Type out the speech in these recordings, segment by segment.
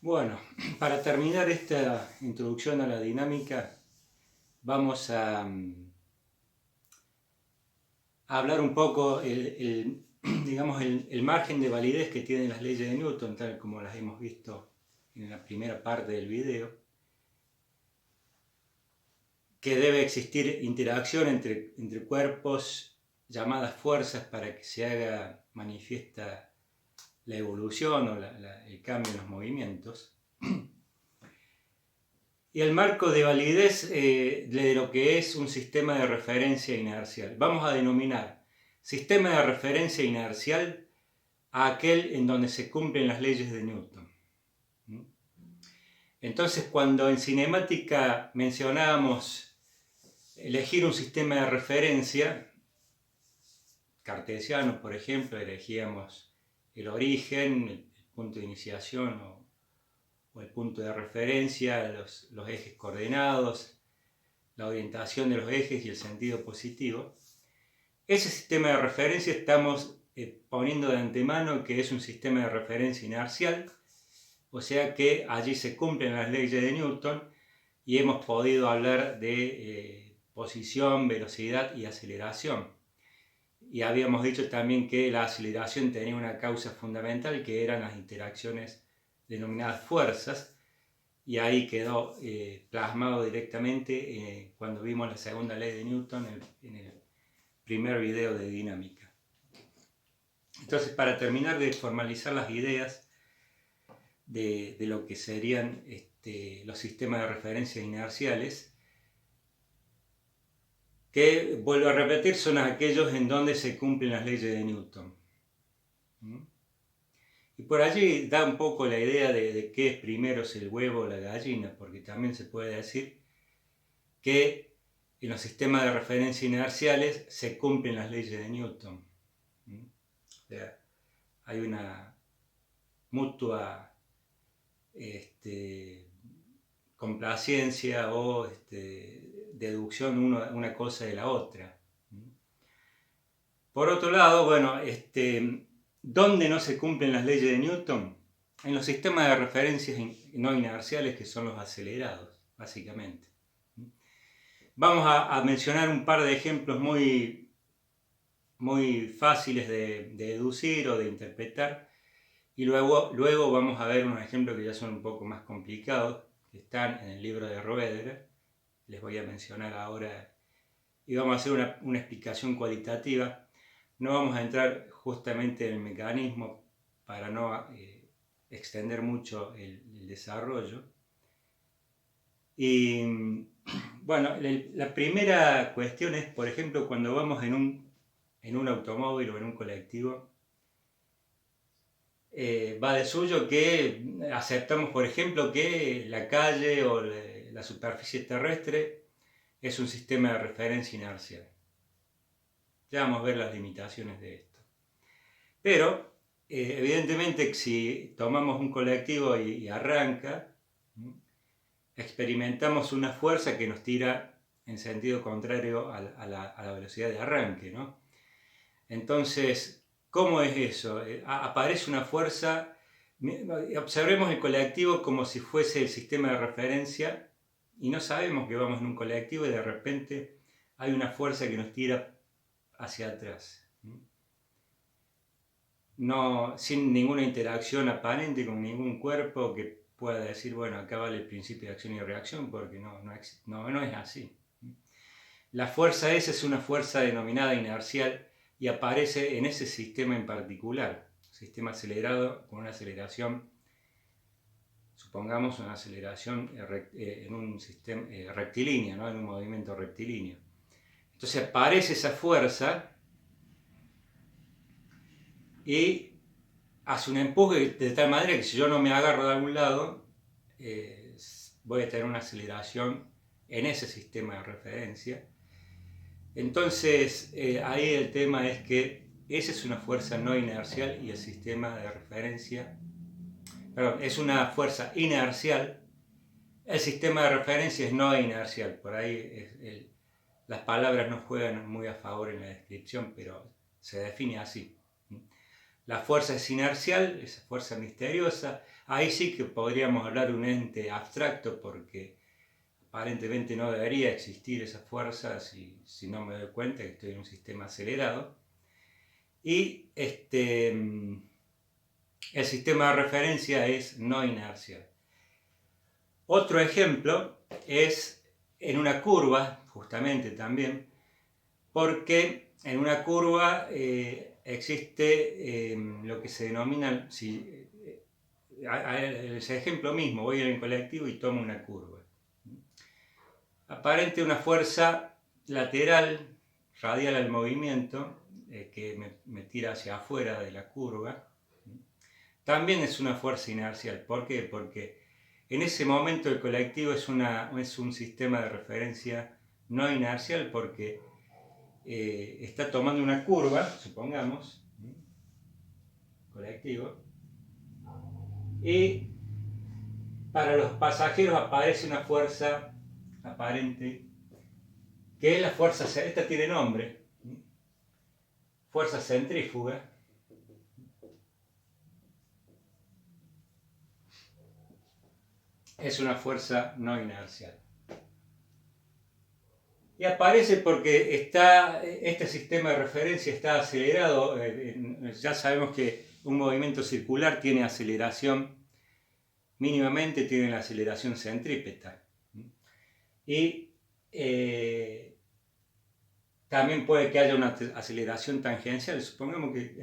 Bueno, para terminar esta introducción a la dinámica, vamos a hablar un poco digamos, el margen de validez que tienen las leyes de Newton, tal como las hemos visto en la primera parte del video, que debe existir interacción entre cuerpos llamadas fuerzas para que se haga manifiesta la evolución o el cambio en los movimientos. Y el marco de validez de lo que es un sistema de referencia inercial. Vamos a denominar sistema de referencia inercial a aquel en donde se cumplen las leyes de Newton. Entonces, cuando en cinemática mencionábamos elegir un sistema de referencia cartesiano, por ejemplo, elegíamos el origen, el punto de iniciación o el punto de referencia, los ejes coordenados, la orientación de los ejes y el sentido positivo. Ese sistema de referencia estamos poniendo de antemano que es un sistema de referencia inercial, o sea que allí se cumplen las leyes de Newton y hemos podido hablar de posición, velocidad y aceleración. Y habíamos dicho también que la aceleración tenía una causa fundamental, que eran las interacciones denominadas fuerzas, y ahí quedó plasmado directamente cuando vimos la segunda ley de Newton en el primer video de dinámica. Entonces, para terminar de formalizar las ideas de lo que serían los sistemas de referencia inerciales, que, vuelvo a repetir, son aquellos en donde se cumplen las leyes de Newton. Y por allí da un poco la idea de qué es primero, si el huevo o la gallina, porque también se puede decir que en los sistemas de referencia inerciales se cumplen las leyes de Newton. O sea, hay una mutua complacencia o deducción una cosa de la otra. Por otro lado, bueno, ¿dónde no se cumplen las leyes de Newton? En los sistemas de referencias no inerciales, que son los acelerados, básicamente. Vamos a mencionar un par de ejemplos muy fáciles de deducir o de interpretar, y luego vamos a ver unos ejemplos que ya son un poco más complicados, que están en el libro de Roederer. Les voy a mencionar ahora y vamos a hacer una explicación cualitativa. No vamos a entrar justamente en el mecanismo para no extender mucho el desarrollo. Y bueno, la primera cuestión es, por ejemplo, cuando vamos en un automóvil o en un colectivo, va de suyo que aceptamos, por ejemplo, que la calle o la superficie terrestre es un sistema de referencia inercial. Ya vamos a ver las limitaciones de esto. Pero, evidentemente, si tomamos un colectivo y arranca, experimentamos una fuerza que nos tira en sentido contrario a la velocidad de arranque, ¿no? Entonces, ¿cómo es eso? Aparece una fuerza, observemos el colectivo como si fuese el sistema de referencia y no sabemos que vamos en un colectivo y de repente hay una fuerza que nos tira hacia atrás. No, sin ninguna interacción aparente con ningún cuerpo que pueda decir, bueno, acá vale el principio de acción y reacción, porque no es así. La fuerza esa es una fuerza denominada inercial y aparece en ese sistema en particular, sistema acelerado con una aceleración, supongamos una aceleración en un sistema rectilíneo, ¿no? En un movimiento rectilíneo. Entonces aparece esa fuerza y hace un empuje de tal manera que si yo no me agarro de algún lado, voy a tener una aceleración en ese sistema de referencia. Entonces, ahí el tema es que esa es una fuerza no inercial y el sistema de referencia, perdón, es una fuerza inercial, el sistema de referencia es no inercial. Por ahí las palabras no juegan muy a favor en la descripción, pero se define así. La fuerza es inercial, esa fuerza misteriosa. Ahí sí que podríamos hablar de un ente abstracto, porque aparentemente no debería existir esa fuerza si no me doy cuenta que estoy en un sistema acelerado. Y el sistema de referencia es no inercial. Otro ejemplo es en una curva, justamente también, porque en una curva existe lo que se denomina, ese ejemplo mismo, voy en el colectivo y tomo una curva. Aparente una fuerza lateral, radial al movimiento, que me tira hacia afuera de la curva. También es una fuerza inercial. ¿Por qué? Porque en ese momento el colectivo es un sistema de referencia no inercial, porque está tomando una curva, supongamos, colectivo, y para los pasajeros aparece una fuerza aparente, que es la fuerza, esta tiene nombre, fuerza centrífuga. Es una fuerza no inercial. Y aparece porque este sistema de referencia está acelerado. Ya sabemos que un movimiento circular tiene aceleración, mínimamente tiene la aceleración centrípeta. Y también puede que haya una aceleración tangencial. Supongamos que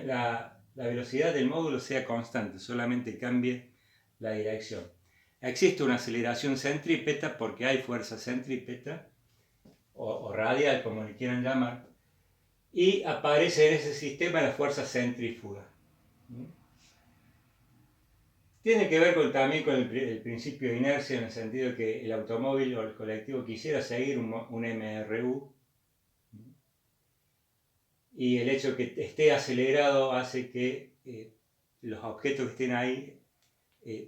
la velocidad del módulo sea constante, solamente cambie la dirección. Existe una aceleración centrípeta porque hay fuerza centrípeta, o radial, como le quieran llamar, y aparece en ese sistema la fuerza centrífuga. Tiene que ver también con el principio de inercia, en el sentido de que el automóvil o el colectivo quisiera seguir un MRU, y el hecho de que esté acelerado hace que los objetos que estén ahí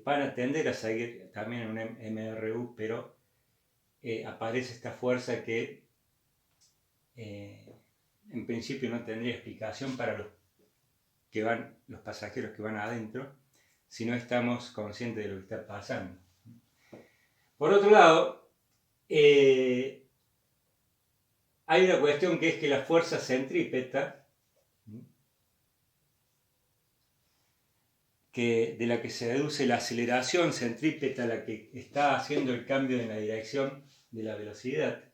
van a tender a seguir también en un MRU, pero aparece esta fuerza que en principio no tendría explicación para los pasajeros que van adentro, si no estamos conscientes de lo que está pasando. Por otro lado, hay una cuestión, que es que la fuerza centrípeta, de la que se deduce la aceleración centrípeta, la que está haciendo el cambio en la dirección de la velocidad,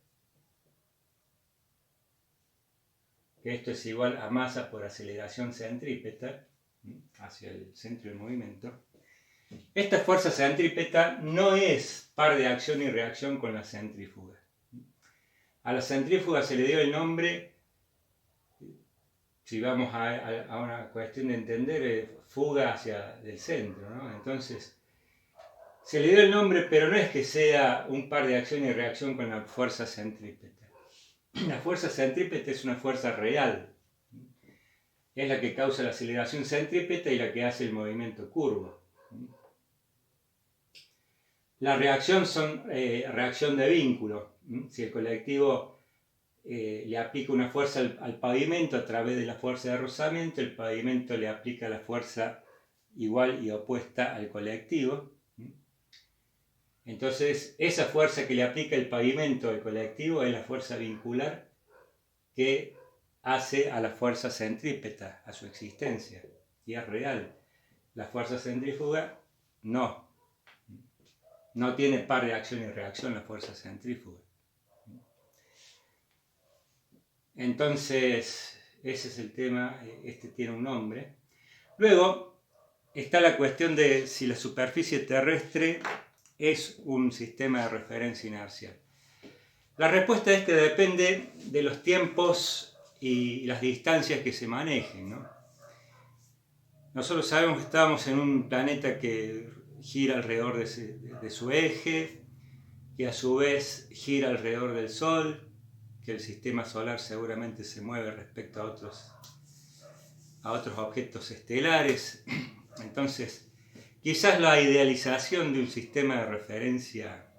que esto es igual a masa por aceleración centrípeta hacia el centro del movimiento. Esta fuerza centrípeta no es par de acción y reacción con la centrífuga. A la centrífuga se le dio el nombre, si vamos a una cuestión de entender, fuga hacia el centro, ¿no? Entonces, se le dio el nombre, pero no es que sea un par de acción y reacción con la fuerza centrípeta. La fuerza centrípeta es una fuerza real. Es la que causa la aceleración centrípeta y la que hace el movimiento curvo. La reacción son reacción de vínculo. Si el colectivo le aplica una fuerza al pavimento a través de la fuerza de rozamiento, el pavimento le aplica la fuerza igual y opuesta al colectivo. Entonces, esa fuerza que le aplica el pavimento al colectivo es la fuerza vincular que hace a la fuerza centrípeta, a su existencia, y es real. La fuerza centrífuga no tiene par de acción y reacción la fuerza centrífuga. Entonces, ese es el tema, este tiene un nombre. Luego está la cuestión de si la superficie terrestre es un sistema de referencia inercial. La respuesta a este depende de los tiempos y las distancias que se manejen, ¿no? Nosotros sabemos que estamos en un planeta que gira alrededor de su eje, que a su vez gira alrededor del Sol, que el sistema solar seguramente se mueve respecto a otros objetos estelares. Entonces, quizás la idealización de un sistema de referencia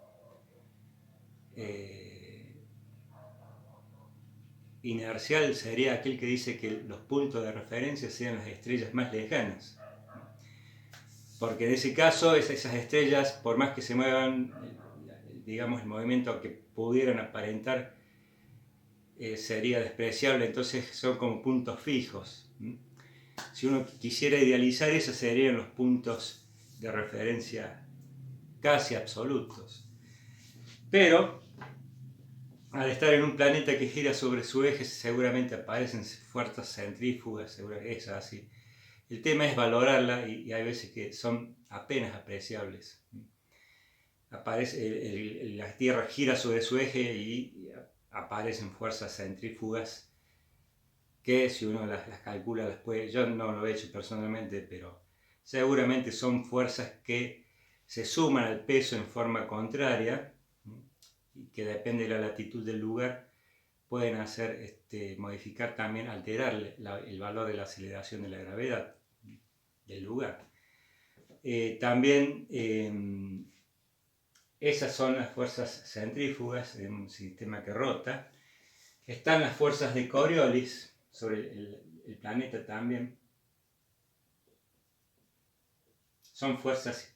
inercial sería aquel que dice que los puntos de referencia sean las estrellas más lejanas. Porque en ese caso, esas estrellas, por más que se muevan, digamos, el movimiento que pudieran aparentar sería despreciable, entonces son como puntos fijos. Si uno quisiera idealizar, esos serían los puntos de referencia casi absolutos. Pero, al estar en un planeta que gira sobre su eje, seguramente aparecen fuerzas centrífugas, es así. El tema es valorarla y hay veces que son apenas apreciables. La Tierra gira sobre su eje y aparecen fuerzas centrífugas que si uno las calcula, yo no lo he hecho personalmente, pero seguramente son fuerzas que se suman al peso en forma contraria y que depende de la latitud del lugar, pueden hacer modificar también, alterar el valor de la aceleración de la gravedad del lugar. También esas son las fuerzas centrífugas en un sistema que rota. Están las fuerzas de Coriolis sobre el planeta también. Son fuerzas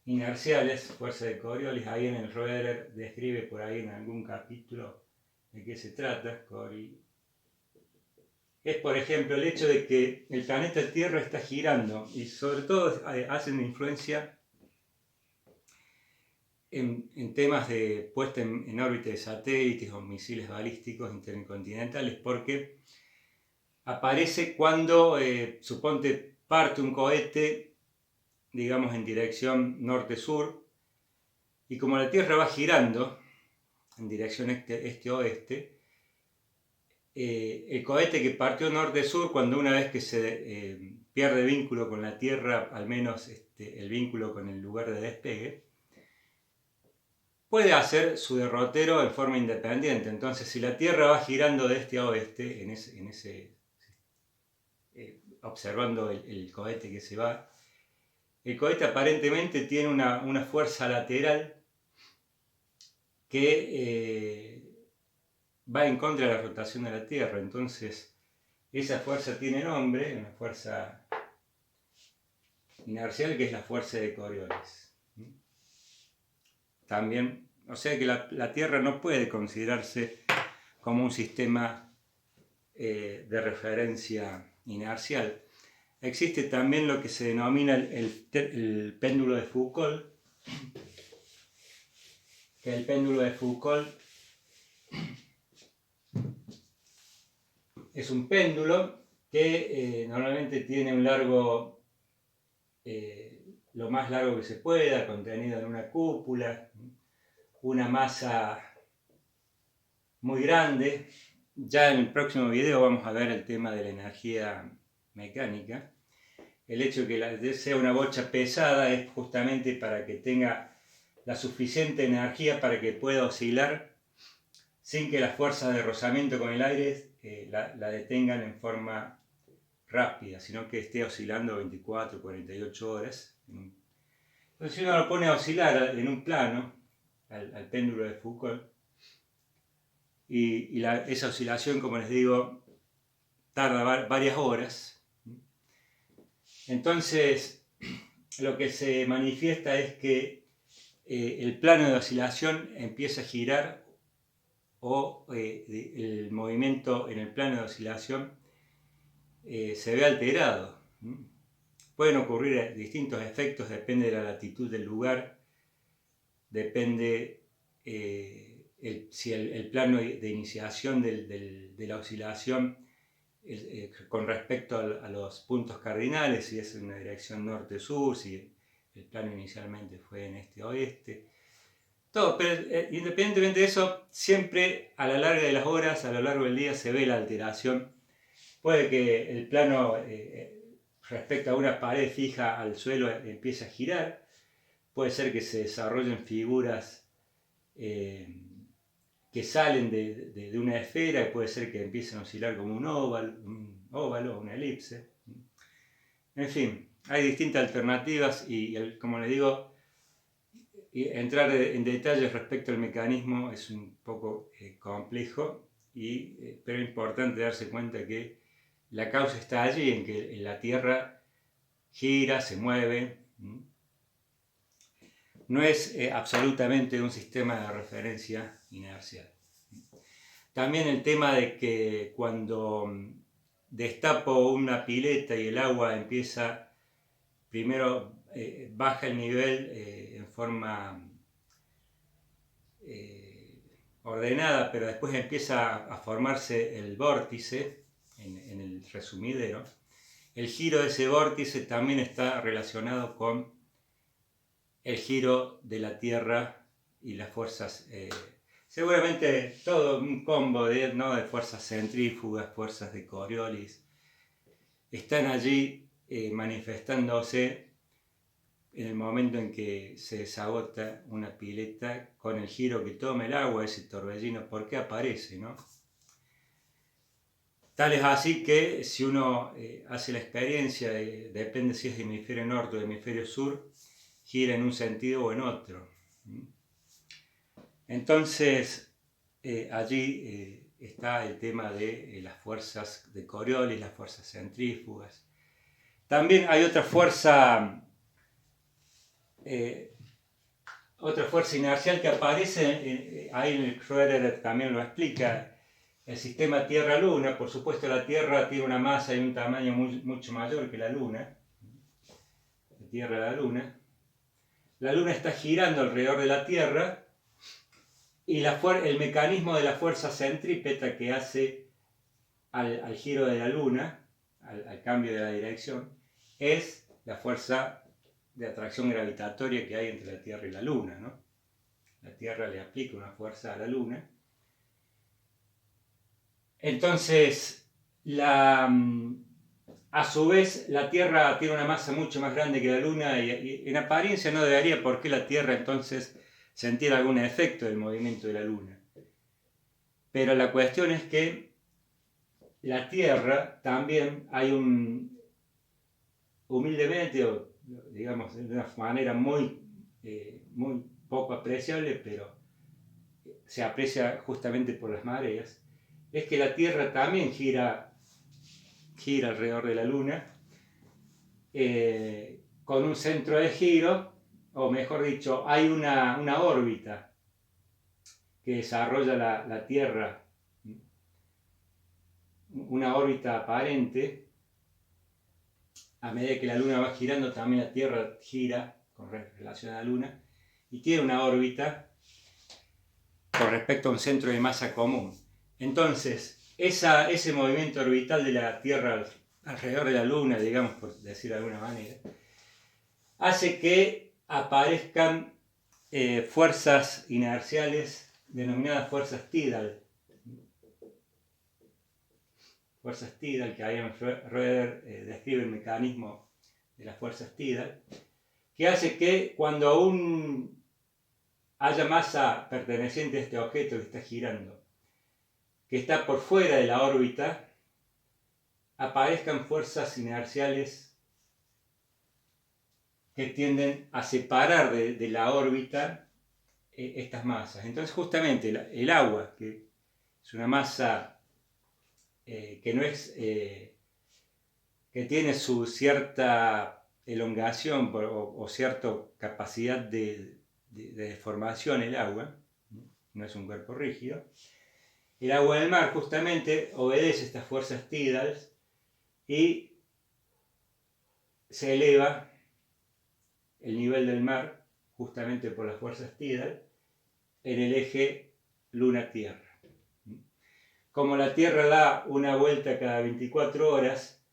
inerciales, fuerza de Coriolis. Ahí en el Roeder describe por ahí en algún capítulo de qué se trata. Es, por ejemplo, el hecho de que el planeta Tierra está girando y sobre todo hacen influencia en temas de puesta en órbita de satélites o misiles balísticos intercontinentales, porque aparece cuando, suponte, parte un cohete, digamos, en dirección norte-sur, y como la Tierra va girando en dirección este-oeste, el cohete que partió norte-sur, cuando una vez que se pierde vínculo con la Tierra, al menos el vínculo con el lugar de despegue, puede hacer su derrotero en forma independiente. Entonces, si la Tierra va girando de este a oeste, observando el cohete que se va, el cohete aparentemente tiene una fuerza lateral que va en contra de la rotación de la Tierra. Entonces, esa fuerza tiene nombre, una fuerza inercial, que es la fuerza de Coriolis. También, o sea que la Tierra no puede considerarse como un sistema de referencia inercial. Existe también lo que se denomina el péndulo de Foucault, que el péndulo de Foucault es un péndulo que normalmente tiene un largo, lo más largo que se pueda, contenido en una cúpula, una masa muy grande. Ya en el próximo video vamos a ver el tema de la energía mecánica. El hecho de que sea una bocha pesada es justamente para que tenga la suficiente energía para que pueda oscilar sin que las fuerzas de rozamiento con el aire la detengan en forma rápida, sino que esté oscilando 24 o 48 horas. Entonces, si uno lo pone a oscilar en un plano, al péndulo de Foucault, y esa oscilación, como les digo, tarda varias horas, entonces lo que se manifiesta es que el plano de oscilación empieza a girar, o el movimiento en el plano de oscilación se ve alterado. Pueden ocurrir distintos efectos, depende de la latitud del lugar, depende si el plano de iniciación de la oscilación con respecto a los puntos cardinales, si es en una dirección norte-sur, si el plano inicialmente fue en este-oeste. Todo, pero independientemente de eso, siempre a la larga de las horas, a lo largo del día, se ve la alteración. Puede que el plano respecto a una pared fija al suelo empiece a girar, puede ser que se desarrollen figuras que salen de una esfera, y puede ser que empiecen a oscilar como un óvalo o una elipse. En fin, hay distintas alternativas y como les digo, entrar en detalles respecto al mecanismo es un poco complejo, pero es importante darse cuenta que la causa está allí, en que la Tierra gira, se mueve. No es absolutamente un sistema de referencia inercial. También el tema de que cuando destapo una pileta y el agua empieza, primero baja el nivel en forma ordenada, pero después empieza a formarse el vórtice en el resumidero. El giro de ese vórtice también está relacionado con el giro de la Tierra y las fuerzas, seguramente todo un combo de fuerzas centrífugas, fuerzas de Coriolis, están allí manifestándose en el momento en que se desagota una pileta con el giro que toma el agua, ese torbellino. ¿Por qué aparece, no? Tal es así que si uno hace la experiencia, depende si es de hemisferio norte o de hemisferio sur, gira en un sentido o en otro. Entonces, allí está el tema de las fuerzas de Coriolis, las fuerzas centrífugas. También hay otra fuerza inercial que aparece, ahí Schrödinger también lo explica, el sistema Tierra-Luna. Por supuesto, la Tierra tiene una masa y un tamaño mucho mayor que la Luna, la Tierra la Luna. La Luna está girando alrededor de la Tierra y el mecanismo de la fuerza centrípeta que hace al giro de la Luna, al cambio de la dirección, es la fuerza de atracción gravitatoria que hay entre la Tierra y la Luna, ¿no? La Tierra le aplica una fuerza a la Luna. Entonces, a su vez, la Tierra tiene una masa mucho más grande que la Luna y en apariencia no debería por qué la Tierra entonces sentir algún efecto del movimiento de la Luna. Pero la cuestión es que la Tierra también hay humildemente, o digamos de una manera muy poco apreciable, pero se aprecia justamente por las mareas, es que la Tierra también gira alrededor de la Luna, con un centro de giro, o mejor dicho, hay una órbita que desarrolla la Tierra, una órbita aparente. A medida que la Luna va girando, también la Tierra gira con relación a la Luna, y tiene una órbita con respecto a un centro de masa común. Entonces, ese movimiento orbital de la Tierra alrededor de la Luna, digamos, por decir de alguna manera, hace que aparezcan fuerzas inerciales denominadas fuerzas tidal. Fuerzas tidal, que Ian Schrödinger describe el mecanismo de las fuerzas tidal, que hace que cuando aún haya masa perteneciente a este objeto que está girando, que está por fuera de la órbita, aparezcan fuerzas inerciales que tienden a separar de la órbita estas masas. Entonces justamente el agua, que es una masa que no es que tiene su cierta elongación o cierta capacidad de deformación, el agua, no es un cuerpo rígido. El agua del mar justamente obedece a estas fuerzas tidales y se eleva el nivel del mar justamente por las fuerzas tidal en el eje Luna-Tierra. Como la Tierra da una vuelta cada 24 horas,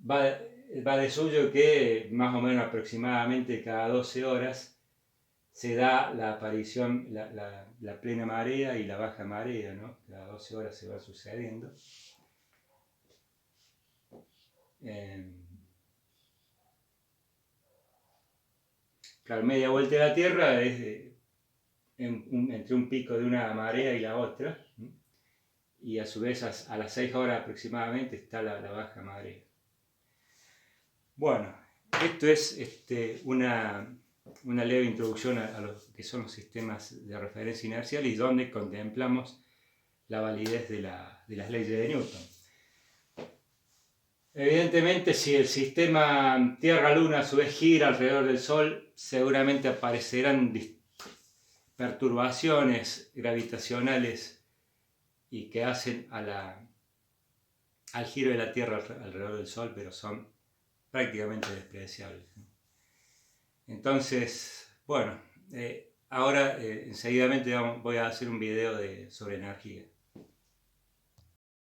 va de suyo que más o menos aproximadamente cada 12 horas se da la aparición, la plena marea y la baja marea, ¿no? Cada 12 horas se va sucediendo. Claro, media vuelta de la Tierra es entre un pico de una marea y la otra, ¿no? Y a su vez a las 6 horas aproximadamente está la baja marea. Bueno, esto es una leve introducción a lo que son los sistemas de referencia inercial y donde contemplamos la validez de las leyes de Newton. Evidentemente, si el sistema Tierra-Luna a su vez gira alrededor del Sol, seguramente aparecerán perturbaciones gravitacionales y que hacen al giro de la Tierra alrededor del Sol, pero son prácticamente despreciables. Entonces, bueno, ahora enseguidamente voy a hacer un video sobre energía.